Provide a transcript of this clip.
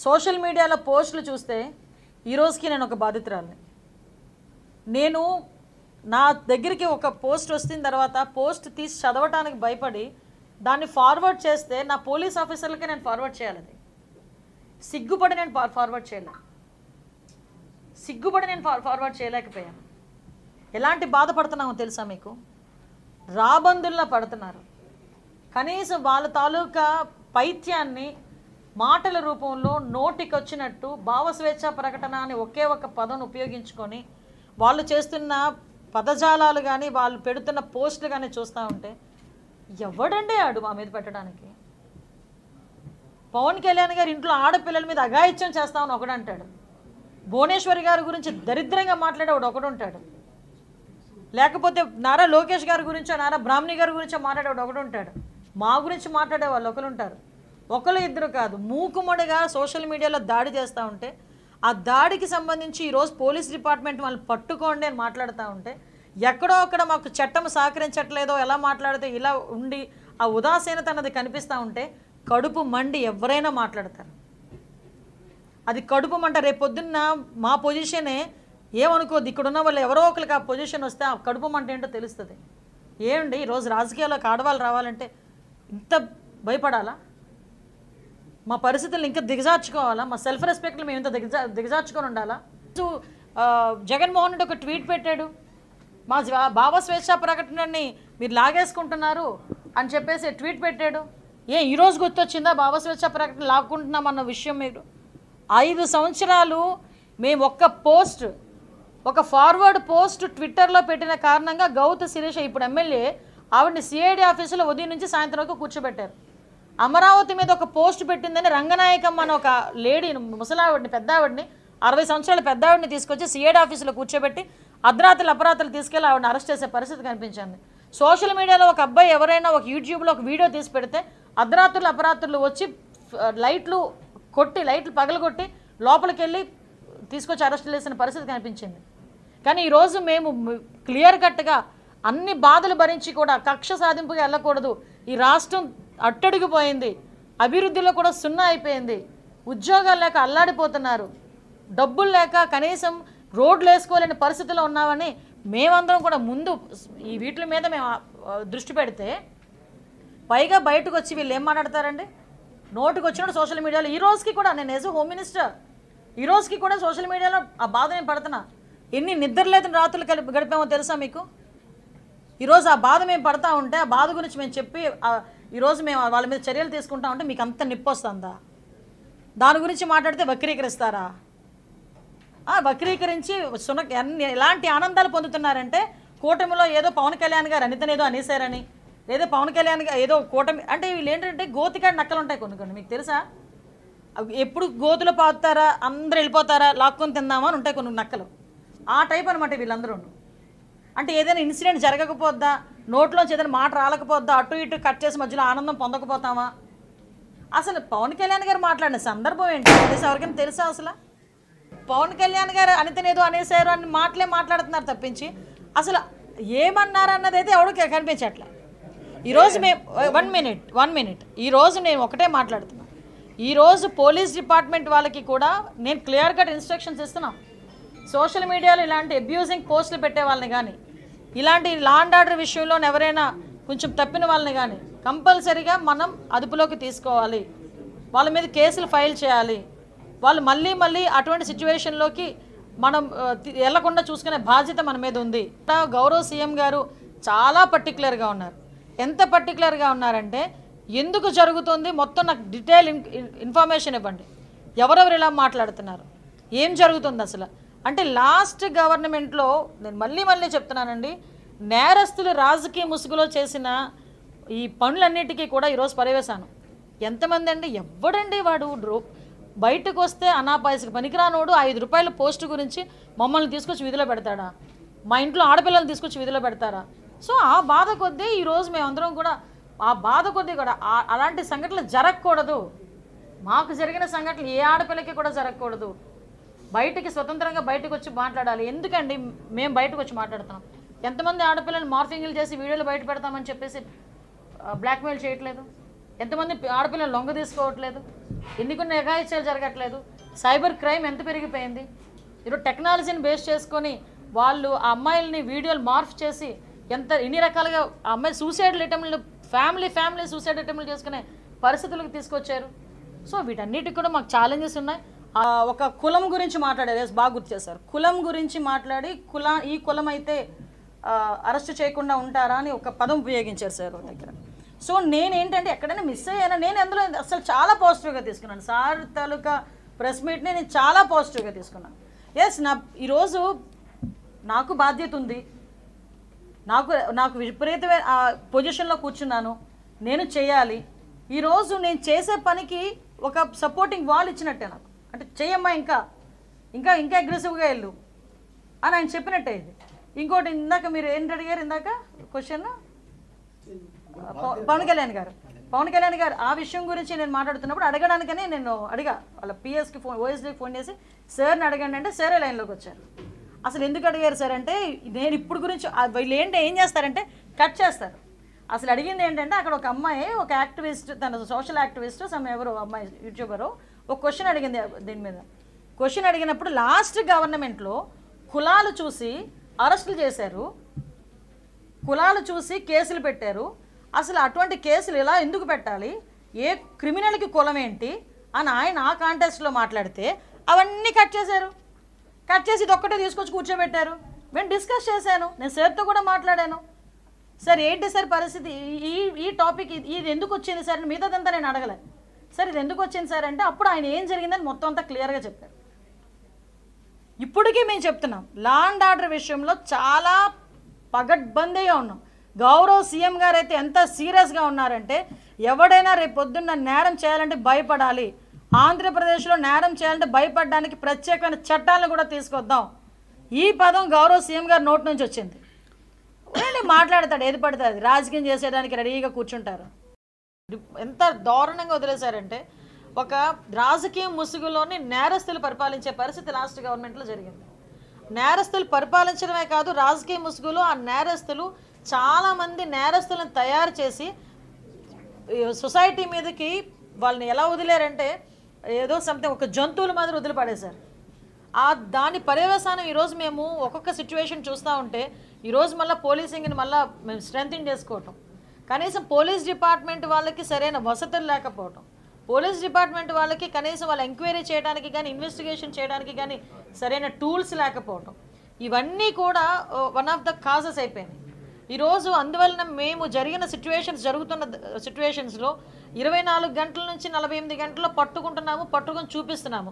Social మీడియాలో పోస్టులు చూస్తే ఈ రోజుకి నేను ఒక బాధితురాలిని. నేను నా దగ్గరికి ఒక పోస్ట్ వచ్చిన తర్వాత పోస్ట్ తీసి చదవటానికి భయపడి దాన్ని ఫార్వర్డ్ చేస్తే నా పోలీస్ ఆఫీసర్లకే నేను ఫార్వర్డ్ చేయాలి. అది సిగ్గుపడి నేను ఫార్వర్డ్ చేయలేకపోయాను. ఎలాంటి బాధపడుతున్నామో తెలుసా మీకు? రాబందుల్లా పడుతున్నారు. కనీసం వాళ్ళ తాలూకా పైత్యాన్ని మాటల రూపంలో నోటికొచ్చినట్టు భావస్వేచ్ఛ ప్రకటన అని ఒకే ఒక పదం ఉపయోగించుకొని వాళ్ళు చేస్తున్న పదజాలాలు కానీ వాళ్ళు పెడుతున్న పోస్టులు కానీ చూస్తూ ఉంటే ఎవడండి ఆడు మా మీద పెట్టడానికి? పవన్ కళ్యాణ్ గారు ఇంట్లో ఆడపిల్లల మీద అఘాయిత్యం చేస్తామని ఒకడు అంటాడు. భువనేశ్వరి గారి గురించి దరిద్రంగా మాట్లాడేవాడు ఒకడు ఉంటాడు. లేకపోతే నారా లోకేష్ గారి గురించో నారా బ్రాహ్మణి గారి గురించో మాట్లాడేవాడు ఒకడు ఉంటాడు. మా గురించి మాట్లాడే వాళ్ళు ఒకరు ఉంటారు. ఒకరు ఇద్దరు కాదు, మూకుమ్మడిగా సోషల్ మీడియాలో దాడి చేస్తూ ఉంటే ఆ దాడికి సంబంధించి ఈరోజు పోలీస్ డిపార్ట్మెంట్ వాళ్ళు పట్టుకోండి అని మాట్లాడుతూ ఉంటే ఎక్కడో అక్కడ మాకు చట్టం సహకరించట్లేదో ఎలా మాట్లాడితే ఇలా ఉండి ఆ ఉదాసీనత అన్నది కనిపిస్తూ ఉంటే కడుపు మండి ఎవరైనా మాట్లాడతారు. అది కడుపు మంట. రేపు పొద్దున్న మా పొజిషనే ఏమనుకోద్ది, ఇక్కడున్న వాళ్ళు ఎవరో ఒకరికి ఆ పొజిషన్ వస్తే ఆ కడుపు మంట ఏంటో తెలుస్తుంది. ఏమండి ఈరోజు రాజకీయాల్లోకి ఆడవాళ్ళు రావాలంటే ఇంత భయపడాలా? మా పరిస్థితులను ఇంకా దిగజార్చుకోవాలా? మా సెల్ఫ్ రెస్పెక్ట్లు మేము ఇంత దిగజార్చుకొని ఉండాలా? జగన్మోహన్ రెడ్డి ఒక ట్వీట్ పెట్టాడు, మా భావస్వేచ్ఛ ప్రకటనని మీరు లాగేసుకుంటున్నారు అని చెప్పేసి ట్వీట్ పెట్టాడు. ఈరోజు గుర్తొచ్చిందా భావస్వేచ్ఛ ప్రకటన లాక్కుంటున్నామన్న విషయం? మీరు 5 సంవత్సరాలు మేము ఒక ఫార్వర్డ్ పోస్ట్ ట్విట్టర్లో పెట్టిన కారణంగా గౌతు శిరీష ఇప్పుడు ఎమ్మెల్యే ఆవిడని సిఐడి ఆఫీసులో ఉదయం నుంచి సాయంత్రం వరకు కూర్చోబెట్టారు. అమరావతి మీద ఒక పోస్ట్ పెట్టిందని రంగనాయకమ్మ అని ఒక లేడీని, ముసలావిడిని, పెద్దావిడిని, 60 సంవత్సరాల పెద్దావిడిని తీసుకొచ్చి సిఐడి ఆఫీసులో కూర్చోబెట్టి అర్ధరాత్రులు అపరాత్రులు తీసుకెళ్ళి ఆవిడని అరెస్ట్ చేసే పరిస్థితి కనిపించింది. సోషల్ మీడియాలో ఒక అబ్బాయి ఎవరైనా ఒక యూట్యూబ్లో ఒక వీడియో తీసి పెడితే అర్ధరాత్రులు అపరాత్రులు వచ్చి లైట్లు పగలగొట్టి లోపలికి వెళ్ళి తీసుకొచ్చి అరెస్ట్ చేసిన పరిస్థితి కనిపించింది. కానీ ఈరోజు మేము క్లియర్ కట్గా అన్ని బాధలు భరించి కూడా కక్ష సాధింపుగా వెళ్ళకూడదు. ఈ రాష్ట్రం అట్టడిగిపోయింది, అభివృద్ధిలో కూడా సున్నా అయిపోయింది, ఉద్యోగాలు లేక అల్లాడిపోతున్నారు, డబ్బులు లేక కనీసం రోడ్లు వేసుకోలేని పరిస్థితిలో ఉన్నామని మేమందరం కూడా ముందు ఈ వీటి మీద మేము దృష్టి పెడితే పైగా బయటకు వచ్చి వీళ్ళు ఏం మాట్లాడతారండి? నోటుకు వచ్చినట్టు సోషల్ మీడియాలో ఈ రోజుకి కూడా నేను యాజ్ హోమ్ మినిస్టర్ ఈ రోజుకి కూడా సోషల్ మీడియాలో ఆ బాధ నేను పడుతున్నా. ఎన్ని నిద్రలేని రాత్రులు గడిపామో తెలుసా మీకు? ఈరోజు ఆ బాధ మేము పడతా ఉంటే ఆ బాధ గురించి మేము చెప్పి ఈరోజు మేము వాళ్ళ మీద చర్యలు తీసుకుంటా ఉంటే మీకు అంత నిప్పు వస్తుందా? దాని గురించి మాట్లాడితే వక్రీకరిస్తారా? వక్రీకరించి ఎలాంటి ఆనందాలు పొందుతున్నారంటే కూటమిలో ఏదో పవన్ కళ్యాణ్ గారు అనితనేదో అనేసారని, లేదా పవన్ కళ్యాణ్ గారు ఏదో కూటమి అంటే వీళ్ళు ఏంటంటే గోతికాడి నక్కలు ఉంటాయి కొన్ని మీకు తెలుసా? ఎప్పుడు గోతులు పాతారా, అందరూ వెళ్ళిపోతారా, లాక్కొని తిందామా అని ఉంటాయి కొన్ని నక్కలు. ఆ టైప్ అనమాట వీళ్ళందరూ. అంటే ఏదైనా ఇన్సిడెంట్ జరగకపోద్దా, నోట్లోంచి ఏదైనా మాట రాలేకపోద్దా, అటు ఇటు కట్ చేసి మధ్యలో ఆనందం పొందకపోతామా? అసలు పవన్ కళ్యాణ్ గారు మాట్లాడిన సందర్భం ఏంటి ఎవరికైనా తెలుసా? అసలు పవన్ కళ్యాణ్ గారు అనితనేదో అనేసారు అని మాట్లాడుతున్నారు తప్పించి అసలు ఏమన్నారు అన్నది అయితే ఎవరికి కనిపించట్లే. ఈరోజు మేము వన్ మినిట్ ఈరోజు నేను ఒకటే మాట్లాడుతున్నాను. ఈరోజు పోలీస్ డిపార్ట్మెంట్ వాళ్ళకి కూడా నేను క్లియర్ కట్ ఇన్స్ట్రక్షన్స్ ఇస్తున్నాం. సోషల్ మీడియాలో ఇలాంటి అబ్యూజింగ్ పోస్టులు పెట్టే వాళ్ళని కానీ, ఇలాంటి లా అండ్ ఆర్డర్ విషయంలో ఎవరైనా కొంచెం తప్పిన వాళ్ళని కానీ కంపల్సరీగా మనం అదుపులోకి తీసుకోవాలి, వాళ్ళ మీద కేసులు ఫైల్ చేయాలి. వాళ్ళు మళ్ళీ అటువంటి సిచ్యువేషన్లోకి మనం వెళ్లకుండా చూసుకునే బాధ్యత మన మీద ఉంది. గౌరవ సీఎం గారు చాలా పర్టికులర్గా ఉన్నారు. ఎంత పర్టికులర్గా ఉన్నారంటే ఎందుకు జరుగుతుంది మొత్తం నాకు డీటెయిల్ ఇన్ఫర్మేషన్ ఇవ్వండి, ఎవరెవరు ఇలా మాట్లాడుతున్నారు, ఏం జరుగుతుంది అసలు అంటే లాస్ట్ గవర్నమెంట్లో నేను మళ్ళీ చెప్తున్నానండి, నేరస్తులు రాజకీయ ముసుగులో చేసిన ఈ పనులన్నిటికీ కూడా ఈరోజు పర్యవేశాను. ఎంతమంది అండి? ఎవడండి వాడు బయటకు వస్తే అనాపాయసకి పనికిరానోడు 5 రూపాయల పోస్టు గురించి మమ్మల్ని తీసుకొచ్చి విధిలో పెడతాడా? మా ఇంట్లో ఆడపిల్లలు తీసుకొచ్చి విధిలో పెడతారా? సో ఆ బాధ కొద్దీ ఈరోజు మేమందరం కూడా అలాంటి సంఘటనలు జరగకూడదు. మాకు జరిగిన సంఘటనలు ఏ ఆడపిల్లకి కూడా జరగకూడదు. బయటికి స్వతంత్రంగా బయటకు వచ్చి మాట్లాడాలి. ఎందుకండి మేము బయటకు వచ్చి మాట్లాడుతున్నాం? ఎంతమంది ఆడపిల్లలు మార్ఫింగ్లు చేసి వీడియోలు బయట పెడతామని చెప్పేసి బ్లాక్మెయిల్ చేయట్లేదు? ఎంతమంది ఆడపిల్లలు లొంగ తీసుకోవట్లేదు? ఎందుకు అఘాయిత్యాలు జరగట్లేదు? సైబర్ క్రైమ్ ఎంత పెరిగిపోయింది? ఈరోజు టెక్నాలజీని బేస్ చేసుకొని వాళ్ళు ఆ అమ్మాయిలని వీడియోలు మార్ఫ్ చేసి ఎన్ని రకాలుగా ఆ అమ్మాయి సూసైడ్ అటెంప్ట్లు ఫ్యామిలీ సూసైడ్ అటెంప్ట్లు చేసుకునే పరిస్థితులకు తీసుకొచ్చారు. సో వీటన్నిటికి కూడా మాకు ఛాలెంజెస్ ఉన్నాయి. ఒక కులం గురించి మాట్లాడారు, బాగా గుర్తు చేశారు. కులం గురించి మాట్లాడి ఈ కులం అయితే అరెస్ట్ చేయకుండా ఉంటారా అని ఒక పదం ఉపయోగించారు సార్ దగ్గర. సో నేనేంటంటే ఎక్కడైనా మిస్ అయ్యానా? నేను అందులో అసలు చాలా పాజిటివ్గా తీసుకున్నాను. సార్ తాలూకా ప్రెస్ మీట్ని నేను చాలా పాజిటివ్గా తీసుకున్నాను. ఎస్, ఈరోజు నాకు బాధ్యత ఉంది, నాకు విపరీతమైన పొజిషన్లో కూర్చున్నాను, నేను చేయాలి. ఈరోజు నేను చేసే పనికి ఒక సపోర్టింగ్ వాల్ ఇచ్చినట్టే నాకు. అంటే చెయ్యమ్మా, ఇంకా అగ్రెసివ్గా వెళ్ళు అని ఆయన చెప్పినట్టే ఇది. ఇంకోటి ఇందాక మీరు ఏంటి అడిగారు ఇందాక క్వశ్చన్, పవన్ కళ్యాణ్ గారు ఆ విషయం గురించి నేను మాట్లాడుతున్నప్పుడు అడగడానికనే నేను అడిగా. వాళ్ళ పిఎస్కి ఓఎస్డీకి ఫోన్ చేసి సార్ని అడగండి అంటే సరే లైన్లోకి వచ్చారు. అసలు ఎందుకు అడిగారు సార్ అంటే, నేను ఇప్పుడు గురించి వీళ్ళు ఏం చేస్తారంటే కట్ చేస్తారు. అసలు అడిగింది ఏంటంటే, అక్కడ ఒక అమ్మాయి, ఒక యాక్టివిస్ట్, తన సోషల్ యాక్టివిస్ట్ ఎవరు అమ్మాయి యూట్యూబరు, ఒక క్వశ్చన్ అడిగింది దీని మీద. క్వశ్చన్ అడిగినప్పుడు లాస్ట్ గవర్నమెంట్లో కులాలు చూసి అరెస్టులు చేశారు, కులాలు చూసి కేసులు పెట్టారు. అసలు అటువంటి కేసులు ఇలా ఎందుకు పెట్టాలి, ఏ క్రిమినల్కి కులం ఏంటి అని ఆయన ఆ కాంటెస్ట్లో మాట్లాడితే అవన్నీ కట్ చేశారు. కట్ చేసి ఇది ఒక్కటే తీసుకొచ్చి కూర్చోబెట్టారు. నేను డిస్కస్ చేశాను, నేను సార్తో కూడా మాట్లాడాను. సార్ ఏంటి సార్ పరిస్థితి, ఈ టాపిక్ ఇది ఎందుకు వచ్చింది సార్, మిగతాదంతా నేను అడగలే. సార్ ఇది ఎందుకు వచ్చింది సార్ అంటే అప్పుడు ఆయన ఏం జరిగిందని మొత్తం అంతా క్లియర్గా చెప్పారు. ఇప్పటికీ మేము చెప్తున్నాం, లా అండ్ ఆర్డర్ విషయంలో చాలా పగడ్బందీగా ఉన్నాం. గౌరవ్ సీఎం గారు అయితే ఎంత సీరియస్గా ఉన్నారంటే, ఎవడైనా రేపు పొద్దున్న నేరం చేయాలంటే భయపడాలి, ఆంధ్రప్రదేశ్లో నేరం చేయాలంటే భయపడడానికి ప్రత్యేకమైన చట్టాలను కూడా తీసుకొద్దాం. ఈ పదం గౌరవ్ సీఎం గారి నోటి నుంచి వచ్చింది. మాట్లాడతాడు ఏది పడితే అది, రాజకీయం చేసేయడానికి రెడీగా కూర్చుంటారు. ఎంత దారుణంగా వదిలేశారంటే, ఒక రాజకీయ ముసుగులోని నేరస్తులు పరిపాలించే పరిస్థితి లాస్ట్ గవర్నమెంట్లో జరిగింది. నేరస్తులు పరిపాలించడమే కాదు, రాజకీయ ముసుగులో ఆ నేరస్తులు చాలామంది నేరస్తులను తయారు చేసి సొసైటీ మీదకి వాళ్ళని ఎలా వదిలేరంటే ఏదో సంథింగ్ ఒక జంతువుల మాదిరి వదిలిపడేశారు. దాని పర్యవసానం ఈరోజు మేము ఒక్కొక్క సిచ్యువేషన్ చూస్తూ ఉంటే, ఈరోజు మళ్ళీ పోలీసింగ్ని మళ్ళీ మేము స్ట్రెంథింగ్ చేసుకోవటం, కనీసం పోలీస్ డిపార్ట్మెంట్ వాళ్ళకి సరైన వసతులు లేకపోవటం, పోలీస్ డిపార్ట్మెంట్ వాళ్ళకి కనీసం వాళ్ళు ఎంక్వైరీ చేయడానికి కానీ ఇన్వెస్టిగేషన్ చేయడానికి కానీ సరైన టూల్స్ లేకపోవటం, ఇవన్నీ కూడా వన్ ఆఫ్ ద కాజెస్ అయిపోయినాయి ఈరోజు. అందువలన మేము జరుగుతున్న సిచ్యువేషన్స్లో 24 గంటల నుంచి 48 గంటల్లో పట్టుకుంటున్నాము, పట్టుకొని చూపిస్తున్నాము.